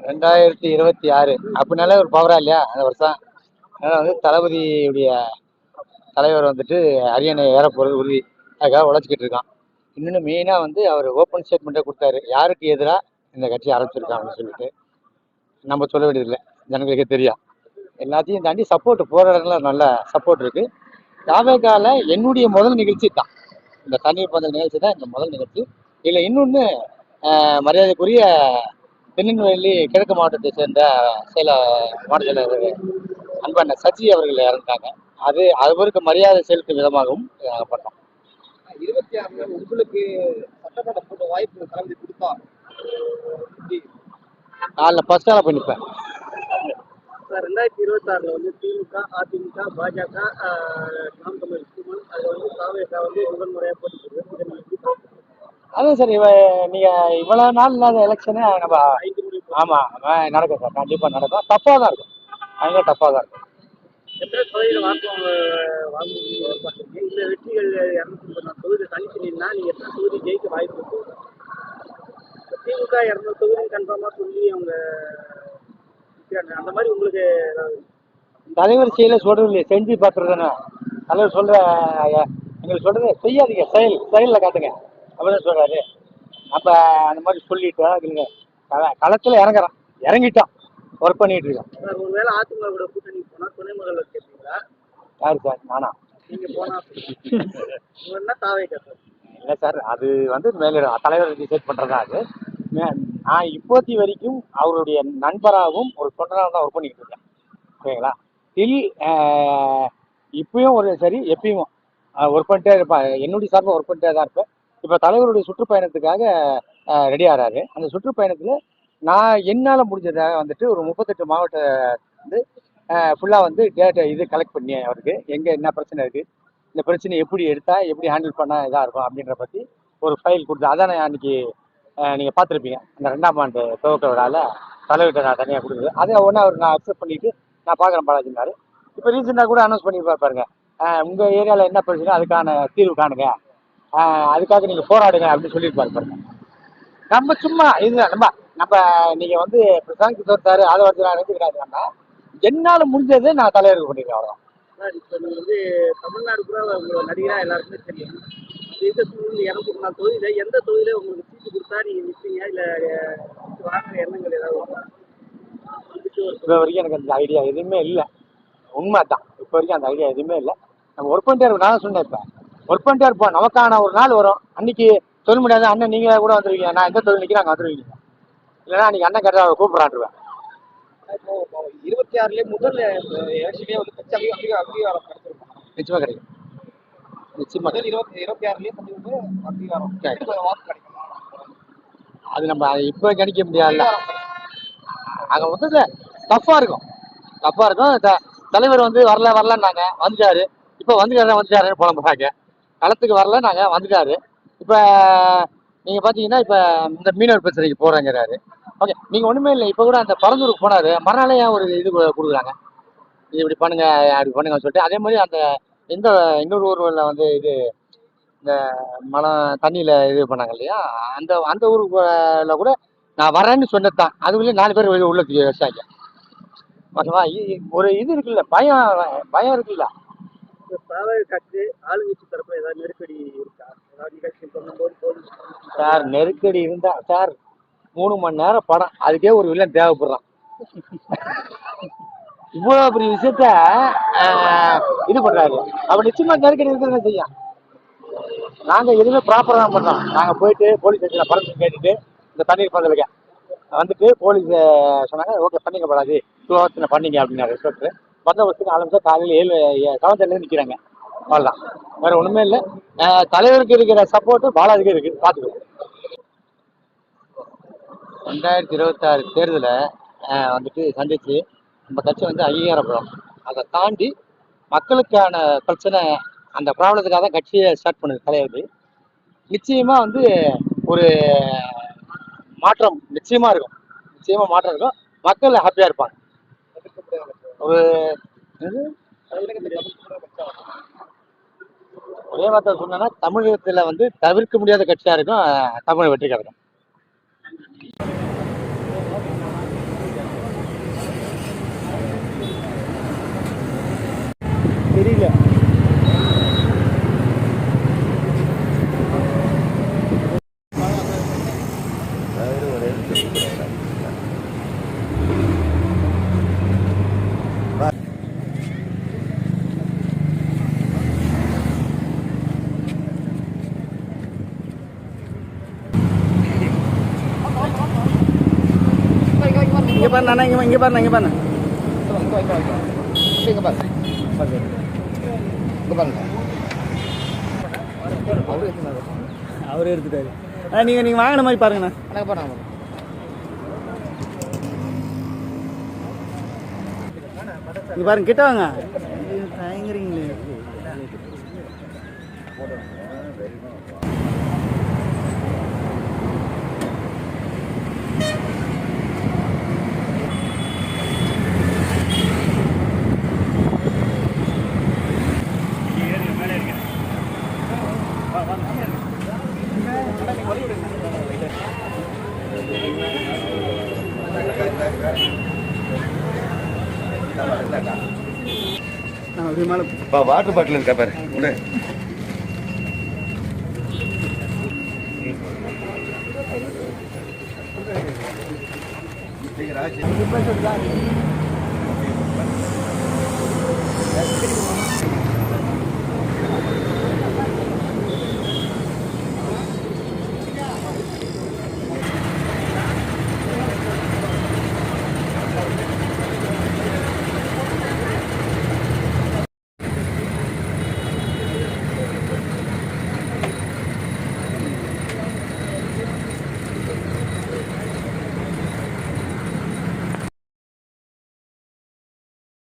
2026 அப்படின்னாலே ஒரு பவரா இல்லையா அந்த வருஷம். அதனால வந்து தளபதியுடைய தலைவர் வந்துட்டு அரியணை ஏற போறது உறுதி. அதுக்காக உழைச்சிக்கிட்டு இருக்கான். இன்னொன்று மெயினாக வந்து அவர் ஓப்பன் ஸ்டேட்மெண்ட்டே கொடுத்தாரு, யாருக்கு எதிராக இந்த கட்சி ஆரம்பிச்சிருக்கான் அப்படின்னு சொல்லிட்டு. நம்ம சொல்ல வேண்டியதில்லை, ஜனங்களுக்கே தெரியும். எல்லாத்தையும் தாண்டி சப்போர்ட் போகிற இடத்துல நல்ல சப்போர்ட் இருக்கு. தாவேகால என்னுடைய முதல் நிகழ்ச்சி தான் இந்த தண்ணீர் பந்தல் நிகழ்ச்சி தான் இந்த முதல் நிகழ்ச்சி. இதில் இன்னொன்று மரியாதைக்குரிய திருநெல்வேலி கிழக்கு மாவட்டத்தை சேர்ந்த சில மாவட்ட செயலர் அன்பண்ண சச்சி அவர்கள் இறந்தாங்க. அது அவருக்கு மரியாதை செலுத்தும் விதமாகவும் நாங்கள் பண்ணோம். 26 உங்களுக்கு சட்டமன்ற போட்ட வாய்ப்பு தளபதி கொடுத்தா நாளில் ஃபர்ஸ்ட் ஆளாக போய் நிற்பேன். 2026 வந்து திமுக, அதிமுக, பாஜக, நாம் தமிழ் அது வந்து தாவேகா வந்து முதன்முறையாக போட்டு. அதுவும் சரி, நீங்க இவ்வளவு நாள் இல்லாத எலெக்ஷனே நம்ம ஆமா நடக்கும் சார், கண்டிப்பா நடக்கும். டஃபா தான் இருக்கும், அங்கே டஃபா தான் இருக்கும். எத்தனை தொகுதியில் வாக்குவாங்க இந்த வெற்றிகள் 200 தொகுதி தனிச்சு நின்னா நீங்க எத்தனை தொகுதி ஜெயிக்க வாய்ப்பு இருக்கு? திமுக 200 தொகுதி கன்ஃபார்மா சொல்லி அவங்க அந்த மாதிரி உங்களுக்கு தலைவர் செயல சொல்றது இல்லையா, செஞ்சு பார்த்துருதானே தலைவர் சொல்ற. எங்களுக்கு சொல்றது செய்யாதீங்க, செயலில் காட்டுங்க அப்படிதான் சொல்றாரு. நம்ம அந்த மாதிரி சொல்லிட்டோம் இல்லைங்க, களத்துல இறங்கிட்டோம், ஒர்க் பண்ணிட்டு இருக்கோம். ஒருவேளை அதிமுக கூட கூட்டணி போனா துணை முதல்வர் கேட்பீங்களா? யாரு சார்? நானா? நீங்க போனா தாவேகா சார்? இல்லை சார், அது வந்து மேலிட தலைவர் டிசைட் பண்றதா. அது நான் இப்போத்தி வரைக்கும் அவருடைய நண்பராகவும் ஒரு தொண்டராகவும் தான் ஒர்க் பண்ணிக்கிட்டு இருக்கேன். ஓகேங்களா? இப்பயும் ஒரு சரி, எப்பயும் ஒர்க் பண்ணிட்டே இருப்பேன். என்னுடைய சார்பாக ஒர்க் பண்ணிட்டே தான் இருப்பேன். இப்போ தலைவருடைய சுற்றுப்பயணத்துக்காக ரெடி ஆகிறாரு. அந்த சுற்றுப்பயணத்தில் நான் என்னால் முடிஞ்சதாக வந்துட்டு ஒரு 38 மாவட்ட வந்து ஃபுல்லாக வந்து டேட்டா இது கலெக்ட் பண்ணி அவருக்கு எங்கே என்ன பிரச்சனை இருக்குது, இந்த பிரச்சனை எப்படி எடுத்தால் எப்படி ஹேண்டில் பண்ணால் இதாக இருக்கும் அப்படின்ற பற்றி ஒரு ஃபைல் கொடுத்து, அதான் நான் அன்றைக்கி நீங்கள் பார்த்துருப்பீங்க அந்த 2ஆம் ஆண்டு துவக்க விழாவில் தலைவர்கிட்ட நான் தனியாக கொடுக்குது. அதை ஒன்று அவர் நான் அக்செப்ட் பண்ணிவிட்டு நான் பார்க்குறேன் பாலாஜினாரு. இப்போ ரீசெண்டாக கூட அனௌன்ஸ் பண்ணி பாருங்க, உங்கள் ஏரியாவில் என்ன பிரச்சனை அதுக்கான தீர்வு காணுங்க, அதுக்காக நீங்கள் போராடுங்க அப்படின்னு சொல்லியிருப்பாரு பாருங்க. நம்ம சும்மா இது நம்ம நீங்கள் வந்து பிரசாந்த் தோத்தாரு அதை வந்து நான் நினைச்சுக்கிறாங்க. என்னால் முடிஞ்சது நான் தலைவருக்கு பண்ணியிருக்கேன், அவ்வளோதான். இப்போ நீங்கள் வந்து தமிழ்நாடு கூட உங்களோட நடிகராக எல்லாருக்குமே தெரியும். 204 தொகுதியில எந்த தொகுதியில உங்களுக்கு சீட்டு கொடுத்தா நீங்க நிற்பீங்க, இல்லை வாங்குற எண்ணங்கள் ஏதாவது? இப்போ வரைக்கும் எனக்கு அந்த ஐடியா எதுவுமே இல்லை, உண்மை தான். இப்போ வரைக்கும் அந்த ஐடியா எதுவுமே இல்லை. நம்ம ஒர்க் பண்ணிட்டே இருப்போம். நான் சொன்னேன், இப்போ ஒர்க் பண்ணிட்டே இருப்போம். நமக்கான ஒரு நாள் வரும், அன்னைக்கு சொல்ல முடியாது. அண்ணன் நீங்கள் கூட வந்துருவீங்க, நான் எந்த தொழில் நிற்கிறேன் அங்கே வந்துருவீங்க. இல்லைன்னா அன்னைக்கு அண்ணன் கரெக்டாக கூப்பிட்றான்ருவேன். 26 முதல் எலெக்ஷனே வந்து கட்சி அங்கீகாரம் கிடைச்சிருக்கும். நிச்சயமாக கிடைக்கும். நிச்சயமாக 26 வந்து அங்கீகாரம் வாக்கு கிடைக்கும். அது நம்ம இப்போ கணிக்க முடியாதுல்ல. அங்கே மொத்தத்தில் டஃப்பாக இருக்கும். தலைவர் வந்து வரலன்னாங்க, வந்துட்டாரு. இப்போ வந்துட்டாருன்னு புலம்புறாங்க. களத்துக்கு வரல, நாங்கள் வந்துட்டாரு. இப்போ நீங்கள் பார்த்தீங்கன்னா இப்போ இந்த மீனவர் பிரச்சனைக்கு போகிறேங்கிறாரு. ஓகே, நீங்கள் ஒன்றுமே இல்லை. இப்போ கூட அந்த பரந்தூருக்கு போனார், மறுநாளே ஒரு இது கொடுக்குறாங்க, இது இப்படி பண்ணுங்க அப்படி பண்ணுங்கன்னு சொல்லிட்டு. அதே மாதிரி அந்த இன்னொரு ஊரில் வந்து இது இந்த மலம் தண்ணியில் இது பண்ணாங்க இல்லையா, அந்த ஊருக்குள்ள கூட நான் வரேன்னு சொன்னது தான். அதுக்குள்ளேயே 4 பேர் உள்ள வச்சாங்க. ஓகேவா? ஒரு இது இருக்குல்ல, பயம் இருக்குல்ல. கட்சி ஆளுங்கட்சி தரப்புல ஏதாவது நெருக்கடி இருக்கா? நிகழ்ச்சி பண்ணும்போது சார் நெருக்கடி இருந்தா சார் 3 மணி நேரம் படம், அதுக்கே ஒரு வில்லன் தேவைப்படுறான். இவ்வளவு பெரிய விஷயத்த இது பண்றாரு. அப்ப நிச்சயமா நெருக்கடி இருக்கிறது செய்யும். நாங்க எதுவுமே ப்ராப்பரா தான் பண்றோம். நாங்க போயிட்டு போலீஸ் ஸ்டேஷன்ல பர்மிஷன் கேட்டுட்டு இந்த தண்ணீர் பந்தலுக்கு வந்துட்டு போலீஸ் சொன்னாங்க, ஓகே பண்ணிக்க படாது 2 hours பண்ணீங்க அப்படின்னா ரிசல்ட் பந்தோபஸ்துக்கு ஆரம்பிச்சா காலையில் 7 நிற்கிறாங்க. அவ்வளோதான், வேற ஒண்ணுமே இல்லை. தலைவருக்கு இருக்கிற சப்போர்ட்டு பாலாஜிக்கு இருக்கு, பார்த்துக்கோ. 2026 தேர்தலை வந்துட்டு சந்திச்சு நம்ம கட்சி வந்து அங்கீகாரப்படும். அதை தாண்டி மக்களுக்கான பிரச்சனை, அந்த ப்ராப்ளத்துக்காக தான் கட்சியை ஸ்டார்ட் பண்ணுது தலைவர். நிச்சயமா வந்து ஒரு மாற்றம் நிச்சயமா இருக்கும். மக்கள் ஹாப்பியா இருப்பாங்க. ஒரு ஒரே வார்த்தை சொன்னா, தமிழகத்துல வந்து தவிர்க்க முடியாத கட்சியா இருக்கும் தமிழ் வெற்றி கழகம். தெரியல. இங்கே பாருண்ணா, இங்கே பாருண்ணா, இங்கே பாருண்ணா. இங்கே பாருங்க, இங்கே பாருங்க. அவரே எடுத்துட்டாரு. நீங்கள் வாங்கின மாதிரி பாருங்கண்ணா. எனக்கு பாருங்க. இங்கே பாருங்க, கிட்ட வாங்க. தயங்குறீங்களே. வாட்டர் பாட்டில் இருக்கா பாரு. உடனே